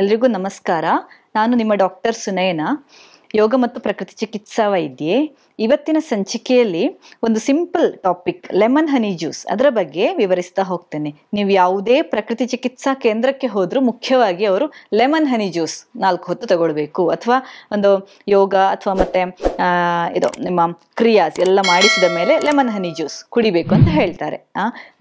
ಎಲ್ರಿಗೂ ನಮಸ್ಕಾರ. ನಾನು ನಿಮ್ಮ ಡಾಕ್ಟರ್ ಸುನಯನ, ಯೋಗ ಮತ್ತು ಪ್ರಕೃತಿ ಚಿಕಿತ್ಸಾ ವೈದ್ಯೆ. ಇವತ್ತಿನ ಸಂಚಿಕೆಯಲ್ಲಿ ಒಂದು ಸಿಂಪಲ್ ಟಾಪಿಕ್, ಲೆಮನ್ ಹನಿ ಜ್ಯೂಸ್, ಅದರ ಬಗ್ಗೆ ವಿವರಿಸ್ತಾ ಹೋಗ್ತೇನೆ. ನೀವು ಯಾವುದೇ ಪ್ರಕೃತಿ ಚಿಕಿತ್ಸಾ ಕೇಂದ್ರಕ್ಕೆ ಹೋದ್ರೂ ಮುಖ್ಯವಾಗಿ ಅವರು ಲೆಮನ್ ಹನಿ ಜ್ಯೂಸ್ 4 ಹೊತ್ತು ತಗೊಳ್ಬೇಕು, ಅಥವಾ ಒಂದು ಯೋಗ ಅಥವಾ ಮತ್ತೆ ಇದು ನಿಮ್ಮ ಕ್ರಿಯಾಸ್ ಎಲ್ಲ ಮಾಡಿಸಿದ ಮೇಲೆ ಲೆಮನ್ ಹನಿ ಜ್ಯೂಸ್ ಕುಡಿಬೇಕು ಅಂತ ಹೇಳ್ತಾರೆ.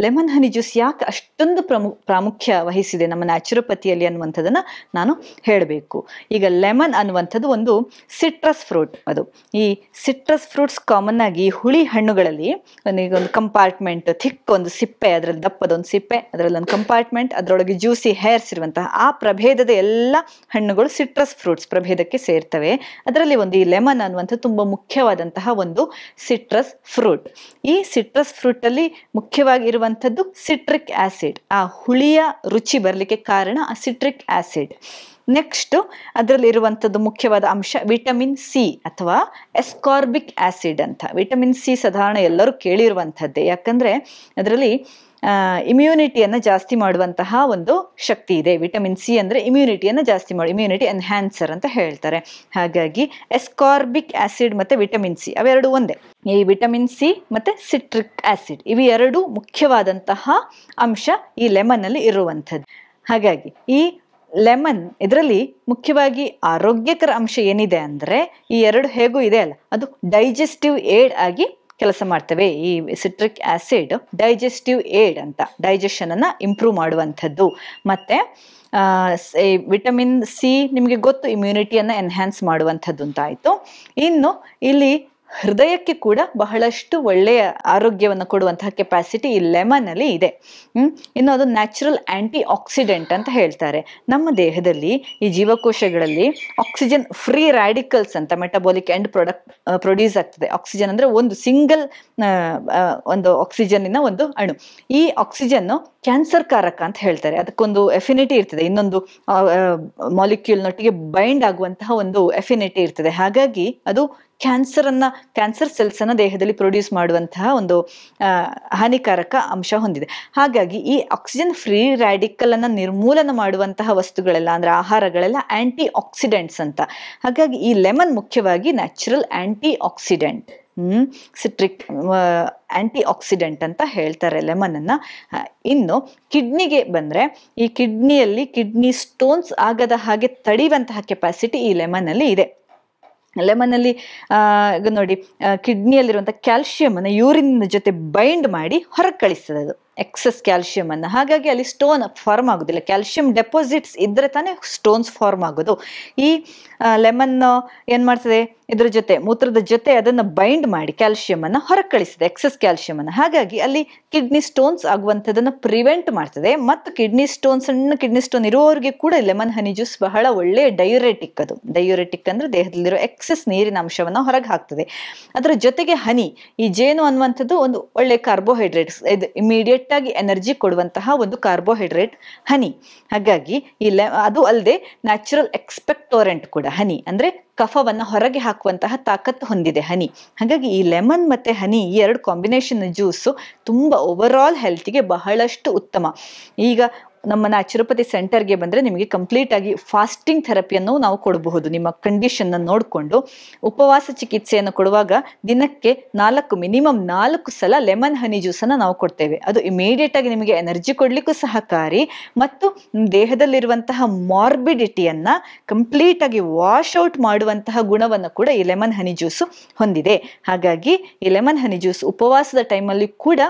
ಲೆಮನ್ ಹನಿ ಜ್ಯೂಸ್ ಯಾಕೆ ಅಷ್ಟೊಂದು ಪ್ರಾಮುಖ್ಯ ವಹಿಸಿದೆ ನಮ್ಮ ನ್ಯಾಚುರೋಪತಿಯಲ್ಲಿ ಅನ್ನುವಂಥದ್ದನ್ನ ನಾನು ಹೇಳಬೇಕು. ಈಗ ಲೆಮನ್ ಅನ್ನುವಂಥದ್ದು ಒಂದು ಸಿಟ್ರಸ್ ಫ್ರೂಟ್. ಅದು ಈ ಸಿಟ್ರಸ್ ಫ್ರೂಟ್ಸ್ ಕಾಮನ್ ಆಗಿ ಹುಳಿ ಹಣ್ಣುಗಳಲ್ಲಿ ಒಂದು ಕಂಪಾರ್ಟ್ಮೆಂಟ್, ಥಿಕ್ ಒಂದು ಸಿಪ್ಪೆ, ಅದರಲ್ಲಿ ದಪ್ಪದೊಂದು ಸಿಪ್ಪೆ, ಅದರಲ್ಲಿ ಒಂದು ಕಂಪಾರ್ಟ್ಮೆಂಟ್, ಅದರೊಳಗೆ ಜ್ಯೂಸಿ ಹೇರ್ಸ್ ಇರುವಂತಹ ಆ ಪ್ರಭೇದದ ಎಲ್ಲ ಹಣ್ಣುಗಳು ಸಿಟ್ರಸ್ ಫ್ರೂಟ್ಸ್ ಪ್ರಭೇದಕ್ಕೆ ಸೇರ್ತವೆ. ಅದರಲ್ಲಿ ಒಂದು ಈ ಲೆಮನ್ ಅನ್ನುವಂಥದ್ದು ತುಂಬಾ ಮುಖ್ಯವಾದಂತಹ ಒಂದು ಸಿಟ್ರಸ್ ಫ್ರೂಟ್. ಈ ಸಿಟ್ರಸ್ ಫ್ರೂಟ್ ಅಲ್ಲಿ ಮುಖ್ಯವಾಗಿ ಇರುವಂಥದ್ದು ಸಿಟ್ರಿಕ್ ಆಸಿಡ್. ಆ ಹುಳಿಯ ರುಚಿ ಬರಲಿಕ್ಕೆ ಕಾರಣ ಆ ಸಿಟ್ರಿಕ್ ಆಸಿಡ್. ನೆಕ್ಸ್ಟ್ ಅದರಲ್ಲಿ ಇರುವಂಥದ್ದು ಮುಖ್ಯವಾದ ಅಂಶ ವಿಟಮಿನ್ ಸಿ ಅಥವಾ ಎಸ್ಕಾರ್ಬಿಕ್ ಆಸಿಡ್ ಅಂತ. ವಿಟಮಿನ್ ಸಿ ಸಾಧಾರಣ ಎಲ್ಲರೂ ಕೇಳಿರುವಂಥದ್ದೇ, ಯಾಕಂದ್ರೆ ಅದರಲ್ಲಿ ಇಮ್ಯುನಿಟಿಯನ್ನು ಜಾಸ್ತಿ ಮಾಡುವಂತಹ ಒಂದು ಶಕ್ತಿ ಇದೆ. ವಿಟಮಿನ್ ಸಿ ಅಂದ್ರೆ ಇಮ್ಯುನಿಟಿಯನ್ನು ಜಾಸ್ತಿ ಮಾಡಿ, ಇಮ್ಯುನಿಟಿ ಎನ್ಹ್ಯಾನ್ಸರ್ ಅಂತ ಹೇಳ್ತಾರೆ. ಹಾಗಾಗಿ ಎಸ್ಕಾರ್ಬಿಕ್ ಆಸಿಡ್ ಮತ್ತೆ ವಿಟಮಿನ್ ಸಿ ಅವೆರಡು ಒಂದೇ. ಈ ವಿಟಮಿನ್ ಸಿ ಮತ್ತೆ ಸಿಟ್ರಿಕ್ ಆಸಿಡ್ ಇವು ಎರಡು ಮುಖ್ಯವಾದಂತಹ ಅಂಶ ಈ ಲೆಮನ್ ಅಲ್ಲಿ ಇರುವಂಥದ್ದು. ಹಾಗಾಗಿ ಈ ಲೆಮನ್ ಇದರಲ್ಲಿ ಮುಖ್ಯವಾಗಿ ಆರೋಗ್ಯಕರ ಅಂಶ ಏನಿದೆ ಅಂದ್ರೆ, ಈ ಎರಡು ಹೇಗೂ ಇದೆ ಅಲ್ಲ, ಅದು ಡೈಜೆಸ್ಟಿವ್ ಏಡ್ ಆಗಿ ಕೆಲಸ ಮಾಡ್ತವೆ. ಈ ಸಿಟ್ರಿಕ್ ಆಸಿಡ್ ಡೈಜೆಸ್ಟಿವ್ ಏಡ್ ಅಂತ, ಡೈಜೆಷನ್ ಅನ್ನ ಇಂಪ್ರೂವ್ ಮಾಡುವಂಥದ್ದು. ಮತ್ತೆ ವಿಟಮಿನ್ ಸಿ ನಿಮಗೆ ಗೊತ್ತು, ಇಮ್ಯುನಿಟಿಯನ್ನ ಎನ್ಹ್ಯಾನ್ಸ್ ಮಾಡುವಂಥದ್ದು ಅಂತ ಆಯ್ತು. ಇನ್ನು ಇಲ್ಲಿ ಹೃದಯಕ್ಕೆ ಕೂಡ ಬಹಳಷ್ಟು ಒಳ್ಳೆಯ ಆರೋಗ್ಯವನ್ನು ಕೊಡುವಂತಹ ಕೆಪಾಸಿಟಿ ಈ ಲೆಮನ್ ಅಲ್ಲಿ ಇದೆ. ಇನ್ನು ಅದು ನ್ಯಾಚುರಲ್ ಆಂಟಿ ಆಕ್ಸಿಡೆಂಟ್ ಅಂತ ಹೇಳ್ತಾರೆ. ನಮ್ಮ ದೇಹದಲ್ಲಿ ಈ ಜೀವಕೋಶಗಳಲ್ಲಿ ಆಕ್ಸಿಜನ್ ಫ್ರೀ ರಾಡಿಕಲ್ಸ್ ಅಂತ ಮೆಟಬಾಲಿಕ್ ಎಂಡ್ ಪ್ರೊಡ್ಯೂಸ್ ಆಗ್ತದೆ. ಆಕ್ಸಿಜನ್ ಅಂದ್ರೆ ಒಂದು ಸಿಂಗಲ್ ಒಂದು ಆಕ್ಸಿಜನ್ನಿನ ಒಂದು ಅಣು. ಈ ಆಕ್ಸಿಜನ್ ಕ್ಯಾನ್ಸರ್ ಕಾರಕ ಅಂತ ಹೇಳ್ತಾರೆ. ಅದಕ್ಕೊಂದು ಎಫಿನಿಟಿ ಇರ್ತದೆ, ಇನ್ನೊಂದು ಮಾಲಿಕ್ಯೂಲ್ನೊಟ್ಟಿಗೆ ಬೈಂಡ್ ಆಗುವಂತಹ ಒಂದು ಎಫಿನಿಟಿ ಇರ್ತದೆ. ಹಾಗಾಗಿ ಅದು ಕ್ಯಾನ್ಸರ್ ಸೆಲ್ಸ್ ಅನ್ನ ದೇಹದಲ್ಲಿ ಪ್ರೊಡ್ಯೂಸ್ ಮಾಡುವಂತಹ ಒಂದು ಹಾನಿಕಾರಕ ಅಂಶ ಹೊಂದಿದೆ. ಹಾಗಾಗಿ ಈ ಆಕ್ಸಿಜನ್ ಫ್ರೀ ರಾಡಿಕಲ್ ಅನ್ನ ನಿರ್ಮೂಲನ ಮಾಡುವಂತಹ ವಸ್ತುಗಳೆಲ್ಲ ಅಂದ್ರೆ ಆಹಾರಗಳೆಲ್ಲ ಆಂಟಿ ಆಕ್ಸಿಡೆಂಟ್ಸ್ ಅಂತ. ಹಾಗಾಗಿ ಈ ಲೆಮನ್ ಮುಖ್ಯವಾಗಿ natural antioxidant, citric antioxidant ಅಂತ ಹೇಳ್ತಾರೆ ಲೆಮನ್ ಅನ್ನ. ಇನ್ನು ಕಿಡ್ನಿಗೆ ಬಂದ್ರೆ, ಈ ಕಿಡ್ನಿ ಸ್ಟೋನ್ಸ್ ಆಗದ ಹಾಗೆ ತಡೆಯುವಂತಹ ಕೆಪಾಸಿಟಿ ಈ ಲೆಮನ್ ಅಲ್ಲಿ ಇದೆ. ಲೆಮನ್ ಅಲ್ಲಿ ನೋಡಿ, ಕಿಡ್ನಿಯಲ್ಲಿರುವಂಥ ಕ್ಯಾಲ್ಶಿಯಂ ಅನ್ನು ಯೂರಿನ್ ಜೊತೆ ಬೈಂಡ್ ಮಾಡಿ ಹೊರಗೆ ಕಳಿಸ್ತದೆ ಅದು ಎಕ್ಸಸ್ ಕ್ಯಾಲ್ಶಿಯಂ ಅನ್ನ. ಹಾಗಾಗಿ ಅಲ್ಲಿ ಸ್ಟೋನ್ ಫಾರ್ಮ್ ಆಗೋದಿಲ್ಲ. ಕ್ಯಾಲ್ಶಿಯಂ ಡೆಪಾಸಿಟ್ಸ್ ಇದ್ರೆ ತಾನೇ ಸ್ಟೋನ್ಸ್ ಫಾರ್ಮ್ ಆಗೋದು. ಈ ಲೆಮನ್ ಏನ್ ಮಾಡ್ತದೆ, ಇದ್ರ ಜೊತೆ ಮೂತ್ರದ ಜೊತೆ ಅದನ್ನ ಬೈಂಡ್ ಮಾಡಿ ಕ್ಯಾಲ್ಶಿಯಂ ಅನ್ನ ಹೊರಗೆ ಕಳಿಸ್ತದೆ, ಎಕ್ಸಸ್ ಕ್ಯಾಲ್ಶಿಯಂ ಅನ್ನ. ಹಾಗಾಗಿ ಅಲ್ಲಿ ಕಿಡ್ನಿ ಸ್ಟೋನ್ಸ್ ಆಗುವಂಥದ್ದನ್ನ ಪ್ರಿವೆಂಟ್ ಮಾಡ್ತದೆ. ಮತ್ತು ಸಣ್ಣ ಕಿಡ್ನಿ ಸ್ಟೋನ್ ಇರುವವರಿಗೆ ಕೂಡ ಲೆಮನ್ ಹನಿ ಜ್ಯೂಸ್ ಬಹಳ ಒಳ್ಳೆಯ ಡಯೂರೆಟಿಕ್. ಅದು ಡಯೂರೆಟಿಕ್ ಅಂದ್ರೆ ದೇಹದಲ್ಲಿರೋ ಎಕ್ಸಸ್ ನೀರಿನ ಅಂಶವನ್ನ ಹೊರಗೆ ಹಾಕ್ತದೆ. ಅದರ ಜೊತೆಗೆ ಹನಿ, ಈ ಜೇನು ಅನ್ನುವಂಥದ್ದು ಒಂದು ಒಳ್ಳೆ ಕಾರ್ಬೋಹೈಡ್ರೇಟ್ಸ್, ಇದು ಇಮಿಡಿಯೇಟ್ ಆಗಿ ಎನರ್ಜಿ ಕೊಡುವಂತಹ ಒಂದು ಕಾರ್ಬೋಹೈಡ್ರೇಟ್ ಹನಿ. ಹಾಗಾಗಿ ಅದು ಅಲ್ಲದೆ ನ್ಯಾಚುರಲ್ ಎಕ್ಸ್ಪೆಕ್ಟೋರೆಂಟ್ ಕೂಡ ಹನಿ, ಅಂದ್ರೆ ಕಫವನ್ನ ಹೊರಗೆ ಹಾಕುವಂತಹ ತಾಕತ್ತು ಹೊಂದಿದೆ ಹನಿ. ಹಾಗಾಗಿ ಈ ಲೆಮನ್ ಮತ್ತೆ ಹನಿ ಈ ಎರಡು ಕಾಂಬಿನೇಷನ್ ಜ್ಯೂಸು ತುಂಬಾ ಓವರ್ ಆಲ್ ಹೆಲ್ತ್ಗೆ ಬಹಳಷ್ಟು ಉತ್ತಮ. ಈಗ ನಮ್ಮ ನ್ಯಾಚುರೋಪತಿ ಸೆಂಟರ್ಗೆ ಬಂದ್ರೆ ನಿಮಗೆ ಕಂಪ್ಲೀಟ್ ಆಗಿ ಫಾಸ್ಟಿಂಗ್ ಥೆರಪಿಯನ್ನು ನಾವು ಕೊಡಬಹುದು. ನಿಮ್ಮ ಕಂಡೀಷನ್ ನೋಡಿಕೊಂಡು ಉಪವಾಸ ಚಿಕಿತ್ಸೆಯನ್ನು ಕೊಡುವಾಗ ದಿನಕ್ಕೆ ಮಿನಿಮಮ್ 4 ಸಲ ಲೆಮನ್ ಹನಿ ಜ್ಯೂಸನ್ನು ನಾವು ಕೊಡ್ತೇವೆ. ಅದು ಇಮಿಡಿಯೇಟ್ ಆಗಿ ನಿಮಗೆ ಎನರ್ಜಿ ಕೊಡ್ಲಿಕ್ಕೂ ಸಹಕಾರಿ, ಮತ್ತು ದೇಹದಲ್ಲಿರುವಂತಹ ಮಾರ್ಬಿಡಿಟಿಯನ್ನ ಕಂಪ್ಲೀಟ್ ಆಗಿ ವಾಶ್ ಔಟ್ ಮಾಡುವಂತಹ ಗುಣವನ್ನು ಕೂಡ ಈ ಲೆಮನ್ ಹನಿ ಜ್ಯೂಸು ಹೊಂದಿದೆ. ಹಾಗಾಗಿ ಈ ಲೆಮನ್ ಹನಿ ಜ್ಯೂಸ್ ಉಪವಾಸದ ಟೈಮಲ್ಲಿ ಕೂಡ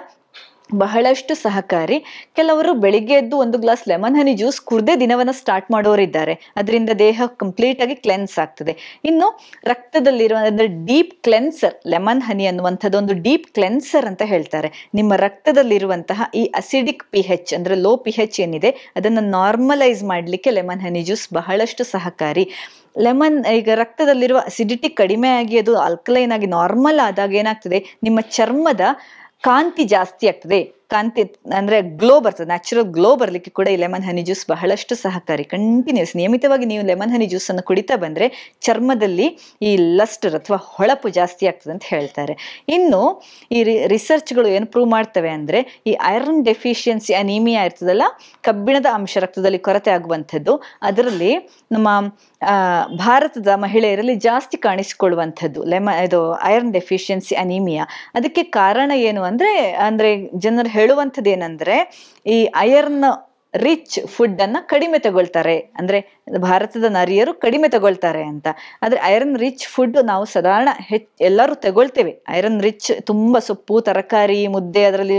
ಬಹಳಷ್ಟು ಸಹಕಾರಿ. ಕೆಲವರು ಬೆಳಿಗ್ಗೆ ಎದ್ದು 1 ಗ್ಲಾಸ್ ಲೆಮನ್ ಹನಿ ಜ್ಯೂಸ್ ಕುಡ್ದೇ ದಿನವನ್ನ ಸ್ಟಾರ್ಟ್ ಮಾಡೋರಿದ್ದಾರೆ. ಅದರಿಂದ ದೇಹ ಕಂಪ್ಲೀಟ್ ಆಗಿ ಕ್ಲೆನ್ಸ್ ಆಗ್ತದೆ. ಇನ್ನು ರಕ್ತದಲ್ಲಿರುವ ಅಂದ್ರೆ ಡೀಪ್ ಕ್ಲೆನ್ಸರ್, ಲೆಮನ್ ಹನಿ ಅನ್ನುವಂಥದ್ದು ಒಂದು ಡೀಪ್ ಕ್ಲೆನ್ಸರ್ ಅಂತ ಹೇಳ್ತಾರೆ. ನಿಮ್ಮ ರಕ್ತದಲ್ಲಿರುವಂತಹ ಈ ಅಸಿಡಿಕ್ pH ಅಂದ್ರೆ ಲೋ pH ಏನಿದೆ ಅದನ್ನ ನಾರ್ಮಲೈಸ್ ಮಾಡ್ಲಿಕ್ಕೆ ಲೆಮನ್ ಹನಿ ಜ್ಯೂಸ್ ಬಹಳಷ್ಟು ಸಹಕಾರಿ. ಲೆಮನ್ ಈಗ ರಕ್ತದಲ್ಲಿರುವ ಅಸಿಡಿಟಿ ಕಡಿಮೆ ಆಗಿ ಅದು ಆಲ್ಕಲೈನ್ ಆಗಿ ನಾರ್ಮಲ್ ಆದಾಗ ಏನಾಗ್ತದೆ, ನಿಮ್ಮ ಚರ್ಮದ ಕಾಂತಿ ಜಾಸ್ತಿ ಆಗ್ತದೆ. ಕಾಂತಿ ಅಂದ್ರೆ ಗ್ಲೋ ಬರ್ತದೆ, ನ್ಯಾಚುರಲ್ ಗ್ಲೋ ಬರ್ಲಿಕ್ಕೆ ಕೂಡ ಈ ಲೆಮನ್ ಹನಿ ಜ್ಯೂಸ್ ಬಹಳಷ್ಟು ಸಹಕಾರಿ. ಕಂಟಿನ್ಯೂಸ್ ನಿಯಮಿತವಾಗಿ ನೀವು ಲೆಮನ್ ಹನಿ ಜ್ಯೂಸ್ ಅನ್ನು ಕುಡಿತಾ ಬಂದ್ರೆ ಚರ್ಮದಲ್ಲಿ ಈ ಲಸ್ಟರ್ ಅಥವಾ ಹೊಳಪು ಜಾಸ್ತಿ ಆಗ್ತದೆ ಅಂತ ಹೇಳ್ತಾರೆ. ಇನ್ನು ಈ ರಿಸರ್ಚ್ಗಳು ಏನು ಪ್ರೂವ್ ಮಾಡ್ತವೆ ಅಂದ್ರೆ ಈ ಐರನ್ ಡೆಫಿಷಿಯನ್ಸಿ ಅನೀಮಿಯಾ ಇರ್ತದಲ್ಲ, ಕಬ್ಬಿಣದ ಅಂಶ ರಕ್ತದಲ್ಲಿ ಕೊರತೆ ಆಗುವಂಥದ್ದು, ಅದರಲ್ಲಿ ನಮ್ಮ ಭಾರತದ ಮಹಿಳೆಯರಲ್ಲಿ ಜಾಸ್ತಿ ಕಾಣಿಸಿಕೊಳ್ಳುವಂಥದ್ದು ಇದು ಐರನ್ ಡೆಫಿಷಿಯನ್ಸಿ ಅನೀಮಿಯಾ. ಅದಕ್ಕೆ ಕಾರಣ ಏನು ಅಂದ್ರೆ ಜನರು ಹೇಳುವಂಥದ್ದು ಏನಂದ್ರೆ ಈ ಐರನ್ ರಿಚ್ ಫುಡ್ ಅನ್ನ ಕಡಿಮೆ ತಗೊಳ್ತಾರೆ, ಅಂದ್ರೆ ಭಾರತದ ನಾರಿಯರು ಕಡಿಮೆ ತಗೊಳ್ತಾರೆ ಅಂತ. ಆದ್ರೆ ಐರನ್ ರಿಚ್ ಫುಡ್ ನಾವು ಸಾಧಾರಣ ಎಲ್ಲರೂ ತಗೊಳ್ತೇವೆ. ಐರನ್ ರಿಚ್ ತುಂಬಾ ಸೊಪ್ಪು ತರಕಾರಿ ಮುದ್ದೆ, ಅದರಲ್ಲಿ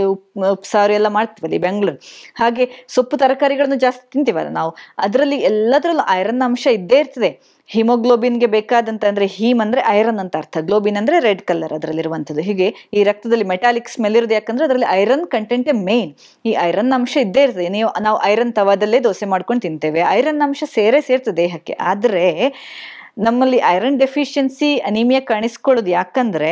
ಉಪ್ಸಾರು ಎಲ್ಲ ಮಾಡ್ತೀವಲ್ಲಿ ಬೆಂಗಳೂರು, ಹಾಗೆ ಸೊಪ್ಪು ತರಕಾರಿಗಳನ್ನು ಜಾಸ್ತಿ ತಿಂತೀವಲ್ಲ ನಾವು, ಅದರಲ್ಲಿ ಎಲ್ಲದರಲ್ಲೂ ಐರನ್ ಅಂಶ ಇದ್ದೇ ಇರ್ತದೆ. ಹಿಮೋಗ್ಲೋಬಿನ್ಗೆ ಬೇಕಾದಂತ, ಅಂದ್ರೆ ಹೀಮ್ ಅಂದ್ರೆ ಐರನ್ ಅಂತ ಅರ್ಥ, ಗ್ಲೋಬಿನ್ ಅಂದ್ರೆ ರೆಡ್ ಕಲರ್ ಅದರಲ್ಲಿರುವಂಥದ್ದು. ಹೀಗೆ ಈ ರಕ್ತದಲ್ಲಿ ಮೆಟಾಲಿಕ್ ಸ್ಮೆಲ್ ಇರೋದು ಯಾಕಂದ್ರೆ ಅದರಲ್ಲಿ ಐರನ್ ಕಂಟೆಂಟ್ ಮೇನ್. ಈ ಐರನ್ ಅಂಶ ಇದ್ದೇ ಇರ್ತದೆ. ನಾವು ಐರನ್ ತವಾದಲ್ಲೇ ದೋಸೆ ಮಾಡ್ಕೊಂಡು ತಿಂತೇವೆ, ಐರನ್ ಅಂಶ ಸೇರ್ತದೆ ದೇಹಕ್ಕೆ. ಆದ್ರೆ ನಮ್ಮಲ್ಲಿ ಐರನ್ ಡೆಫಿಷಿಯನ್ಸಿ ಅನಿಮಿಯಾ ಕಾಣಿಸ್ಕೊಳ್ಳೋದು ಯಾಕಂದ್ರೆ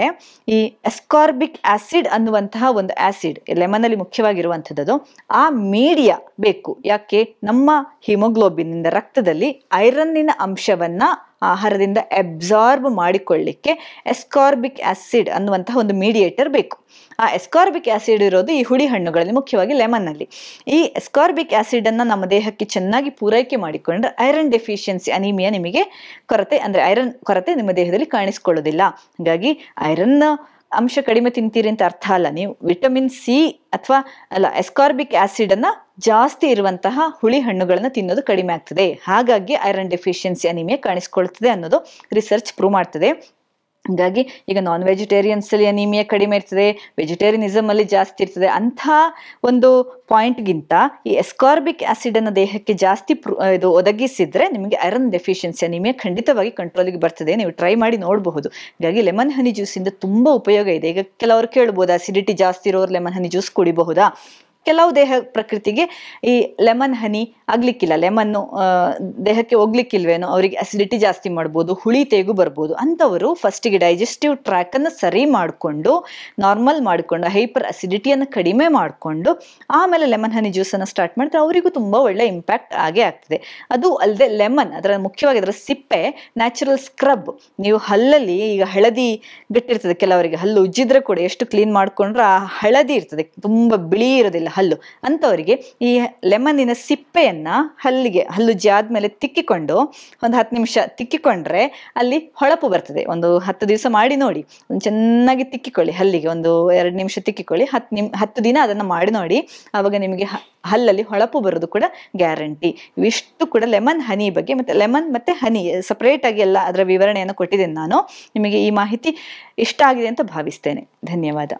ಈ ಎಸ್ಕಾರ್ಬಿಕ್ ಆಸಿಡ್ ಅನ್ನುವಂತಹ ಒಂದು ಆಸಿಡ್ ಲೆಮನ್ ಅಲ್ಲಿ ಮುಖ್ಯವಾಗಿರುವಂಥದ್ದು, ಆ ಮೀಡಿಯಾ ಬೇಕು. ಯಾಕೆ? ನಮ್ಮ ಹಿಮೋಗ್ಲೋಬಿನ್ ಇಂದ ರಕ್ತದಲ್ಲಿ ಐರನ್ನಿನ ಅಂಶವನ್ನ ಆಹಾರದಿಂದ ಅಬ್ಸಾರ್ಬ್ ಮಾಡಿಕೊಳ್ಳಿಕ್ಕೆ ಎಸ್ಕಾರ್ಬಿಕ್ ಆಸಿಡ್ ಅನ್ನುವಂತಹ ಒಂದು ಮೀಡಿಯೇಟರ್ ಬೇಕು. ಆ ಎಸ್ಕಾರ್ಬಿಕ್ ಆಸಿಡ್ ಇರೋದು ಈ ಹುಳಿ ಹಣ್ಣುಗಳಲ್ಲಿ, ಮುಖ್ಯವಾಗಿ ಲೆಮನ್ ಅಲ್ಲಿ. ಈ ಎಸ್ಕಾರ್ಬಿಕ್ ಆಸಿಡ್ ಅನ್ನ ನಮ್ಮ ದೇಹಕ್ಕೆ ಚೆನ್ನಾಗಿ ಪೂರೈಕೆ ಮಾಡಿಕೊಂಡ್ರೆ ಐರನ್ ಡೆಫಿಷಿಯನ್ಸಿ ಅನಿಮಿಯಾ ನಿಮಗೆ ಕೊರತೆ, ಅಂದ್ರೆ ಐರನ್ ಕೊರತೆ ನಿಮ್ಮ ದೇಹದಲ್ಲಿ ಕಾಣಿಸ್ಕೊಳ್ಳೋದಿಲ್ಲ. ಹಾಗಾಗಿ ಐರನ್ ಅಂಶ ಕಡಿಮೆ ತಿಂತೀರಿ ಅಂತ ಅರ್ಥ ಅಲ್ಲ, ನೀವು ವಿಟಮಿನ್ ಸಿ ಅಥವಾ ಎಸ್ಕಾರ್ಬಿಕ್ ಆಸಿಡ್ ಅನ್ನ ಜಾಸ್ತಿ ಇರುವಂತಹ ಹುಳಿ ಹಣ್ಣುಗಳನ್ನ ತಿನ್ನೋದು ಕಡಿಮೆ ಆಗ್ತದೆ. ಹಾಗಾಗಿ ಐರನ್ ಡೆಫಿಷಿಯನ್ಸಿ ಅನಿಮಿಯಾ ಕಾಣಿಸ್ಕೊಳ್ತದೆ ಅನ್ನೋದು ರಿಸರ್ಚ್ ಪ್ರೂವ್ ಮಾಡ್ತದೆ. ಹಾಗಾಗಿ ಈಗ ನಾನ್ ವೆಜಿಟೇರಿಯನ್ಸ್ ಅಲ್ಲಿ ಅನಿಮಿಯಾ ಕಡಿಮೆ ಇರ್ತದೆ, ವೆಜಿಟೇರಿಯನಿಸಮ್ ಅಲ್ಲಿ ಜಾಸ್ತಿ ಇರ್ತದೆ. ಅಂಥ ಒಂದು ಪಾಯಿಂಟ್ಗಿಂತ ಈ ಎಸ್ಕಾರ್ಬಿಕ್ ಆಸಿಡ್ ಅನ್ನ ದೇಹಕ್ಕೆ ಜಾಸ್ತಿ ಇದು ಒದಗಿಸಿದ್ರೆ ನಿಮಗೆ ಐರನ್ ಡೆಫಿಷಿಯನ್ಸಿ ಅನಿಮಿಯಾ ಖಂಡಿತವಾಗಿ ಕಂಟ್ರೋಲಿಗೆ ಬರ್ತದೆ. ನೀವು ಟ್ರೈ ಮಾಡಿ ನೋಡಬಹುದು. ಹಾಗಾಗಿ ಲೆಮನ್ ಹನಿ ಜ್ಯೂಸ್ ಇಂದ ತುಂಬಾ ಉಪಯೋಗ ಇದೆ. ಈಗ ಕೆಲವರು ಕೇಳ್ಬೋದು, ಅಸಿಡಿಟಿ ಜಾಸ್ತಿ ಇರೋರು ಲೆಮನ್ ಹನಿ ಜ್ಯೂಸ್ ಕುಡಿಬಹುದಾ? ಕೆಲವು ದೇಹ ಪ್ರಕೃತಿಗೆ ಈ ಲೆಮನ್ ಹನಿ ಆಗ್ಲಿಕ್ಕಿಲ್ಲ, ಲೆಮನ್ನು ದೇಹಕ್ಕೆ ಹೋಗ್ಲಿಕ್ಕಿಲ್ವೇನೋ, ಅವರಿಗೆ ಅಸಿಡಿಟಿ ಜಾಸ್ತಿ ಮಾಡ್ಬೋದು, ಹುಳಿ ತೇಗು ಬರ್ಬೋದು. ಅಂಥವರು ಫಸ್ಟಿಗೆ ಡೈಜೆಸ್ಟಿವ್ ಟ್ರ್ಯಾಕ್ ಅನ್ನು ಸರಿ ಮಾಡಿಕೊಂಡು ನಾರ್ಮಲ್ ಮಾಡಿಕೊಂಡು ಹೈಪರ್ ಅಸಿಡಿಟಿಯನ್ನು ಕಡಿಮೆ ಮಾಡಿಕೊಂಡು ಆಮೇಲೆ ಲೆಮನ್ ಹನಿ ಜ್ಯೂಸನ್ನು ಸ್ಟಾರ್ಟ್ ಮಾಡಿದ್ರೆ ಅವರಿಗೂ ತುಂಬಾ ಒಳ್ಳೆ ಇಂಪ್ಯಾಕ್ಟ್ ಆಗೇ ಆಗ್ತದೆ. ಅದು ಅಲ್ಲದೆ ಲೆಮನ್ ಅದರ ಮುಖ್ಯವಾಗಿ ಅದರ ಸಿಪ್ಪೆ ನ್ಯಾಚುರಲ್ ಸ್ಕ್ರಬ್. ನೀವು ಹಲ್ಲಲ್ಲಿ ಈಗ ಹಳದಿ ಗಟ್ಟಿರ್ತದೆ, ಕೆಲವರಿಗೆ ಹಲ್ಲು ಉಜ್ಜಿದ್ರೆ ಕೂಡ ಎಷ್ಟು ಕ್ಲೀನ್ ಮಾಡ್ಕೊಂಡ್ರೆ ಆ ಹಳದಿ ಇರ್ತದೆ, ತುಂಬಾ ಬಿಳಿ ಇರೋದಿಲ್ಲ ಹಲ್ಲು. ಅಂತವರಿಗೆ ಈ ಲೆಮನ್ನಿನ ಸಿಪ್ಪೆಯನ್ನ ಹಲ್ಲುಜ್ಜಿ ಆದ್ಮೇಲೆ ತಿಕ್ಕಿಕೊಂಡು ಒಂದು 10 ನಿಮಿಷ ತಿಕ್ಕಿಕೊಂಡ್ರೆ ಅಲ್ಲಿ ಹೊಳಪು ಬರ್ತದೆ. ಒಂದು 10 ದಿವಸ ಮಾಡಿ ನೋಡಿ, ಒಂದು ಚೆನ್ನಾಗಿ ತಿಕ್ಕಿಕೊಳ್ಳಿ, ಹಲ್ಲಿಗೆ ಒಂದು 2 ನಿಮಿಷ ತಿಕ್ಕಿಕೊಳ್ಳಿ, 10 ದಿನ ಅದನ್ನ ಮಾಡಿ ನೋಡಿ. ಆವಾಗ ನಿಮಗೆ ಹಲ್ಲಲ್ಲಿ ಹೊಳಪು ಬರೋದು ಕೂಡ ಗ್ಯಾರಂಟಿ. ಇವಿಷ್ಟು ಕೂಡ ಲೆಮನ್ ಹನಿ ಬಗ್ಗೆ, ಮತ್ತೆ ಲೆಮನ್ ಮತ್ತೆ ಹನಿ ಸಪರೇಟ್ ಆಗಿ ಎಲ್ಲ ಅದರ ವಿವರಣೆಯನ್ನು ಕೊಟ್ಟಿದ್ದೇನೆ ನಾನು. ನಿಮಗೆ ಈ ಮಾಹಿತಿ ಇಷ್ಟ ಆಗಿದೆ ಅಂತ ಭಾವಿಸ್ತೇನೆ. ಧನ್ಯವಾದ.